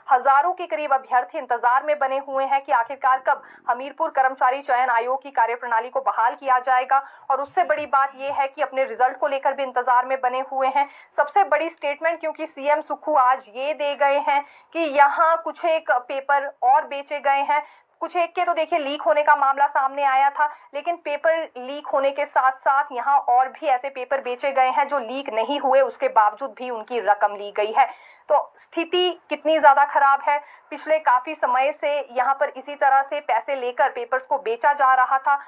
हजारों के करीब अभ्यर्थी इंतजार में बने हुए हैं कि आखिरकार कब हमीरपुर कर्मचारी चयन आयोग की कार्यप्रणाली को बहाल किया जाएगा। और उससे बड़ी बात यह है कि अपने रिजल्ट को लेकर भी इंतजार में बने हुए हैं। सबसे बड़ी स्टेटमेंट क्योंकि सीएम सुक्खू आज ये दे गए हैं कि यहाँ कुछ एक पेपर और बेचे गए हैं। कुछ एक के तो देखिए लीक होने का मामला सामने आया था, लेकिन पेपर लीक होने के साथ साथ यहाँ और भी ऐसे पेपर बेचे गए हैं जो लीक नहीं हुए, उसके बावजूद भी उनकी रकम ली गई है। तो स्थिति कितनी ज़्यादा खराब है। पिछले काफ़ी समय से यहाँ पर इसी तरह से पैसे लेकर पेपर्स को बेचा जा रहा था।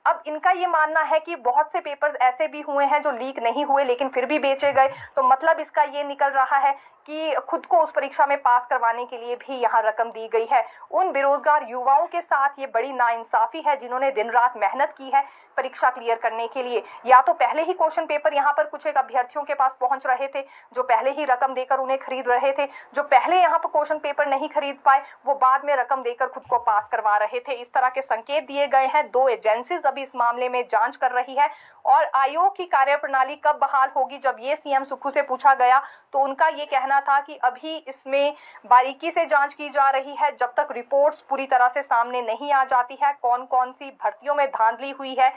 अब इनका ये मानना है कि बहुत से पेपर्स ऐसे भी हुए हैं जो लीक नहीं हुए लेकिन फिर भी बेचे गए। तो मतलब इसका ये निकल रहा है कि खुद को उस परीक्षा में पास करवाने के लिए भी यहाँ रकम दी गई है। उन बेरोजगार युवाओं के साथ ये बड़ी नाइंसाफी है जिन्होंने दिन रात मेहनत की है परीक्षा क्लियर करने के लिए। या तो पहले ही क्वेश्चन पेपर यहाँ पर कुछ एक अभ्यर्थियों के पास पहुंच रहे थे जो पहले ही रकम देकर उन्हें खरीद रहे थे, जो पहले यहाँ पर क्वेश्चन पेपर नहीं खरीद पाए वो बाद में रकम देकर खुद को पास करवा रहे थे। इस तरह के संकेत दिए गए हैं। 2 एजेंसीज अभी इस मामले में जांच कर रही है और आयोग की कार्यप्रणाली कब बहाल होगी, जब ये सीएम सुक्खू से पूछा गया तो उनका ये कहना था कि अभी इसमें बारीकी से जांच की जा रही है। जब तक रिपोर्ट्स पूरी तरह से सामने नहीं आ जाती है, कौन कौन सी भर्तियों में धांधली हुई है,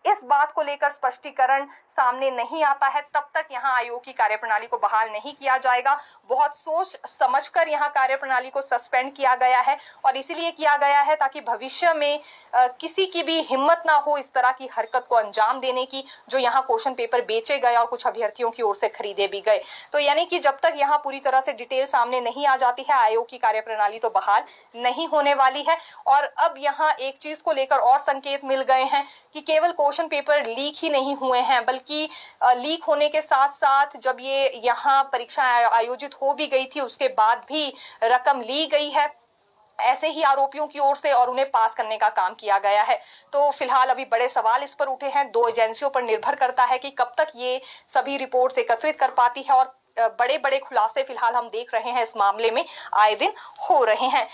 इस बात को लेकर स्पष्टीकरण सामने नहीं आता है, तब तक यहाँ आयोग की कार्यप्रणाली को बहाल नहीं किया जाएगा। बहुत सोच समझकर यहाँ कार्यप्रणाली को सस्पेंड किया गया है और इसीलिए किया गया है ताकि भविष्य में किसी की भी हिम्मत ना हो इस तरह की हरकत को अंजाम देने की, जो यहाँ क्वेश्चन पेपर बेचे गए और कुछ अभ्यर्थियों की ओर से खरीदे भी गए। तो यानी कि जब तक यहाँ पूरी तरह से डिटेल सामने नहीं आ जाती है, आयोग की कार्यप्रणाली तो बहाल नहीं होने वाली है। और अब यहाँ एक चीज को लेकर और संकेत मिल गए हैं कि केवल क्वेश्चन पेपर लीक ही नहीं हुए हैं, बल्कि लीक होने के साथ साथ जब ये यहाँ परीक्षा आयोजित हो भी गई थी उसके बाद भी रकम ली गई है ऐसे ही आरोपियों की ओर से और उन्हें पास करने का काम किया गया है। तो फिलहाल अभी बड़े सवाल इस पर उठे हैं। 2 एजेंसियों पर निर्भर करता है कि कब तक ये सभी रिपोर्ट्स एकत्रित कर पाती है और बड़े बड़े खुलासे फिलहाल हम देख रहे हैं इस मामले में आए दिन हो रहे हैं।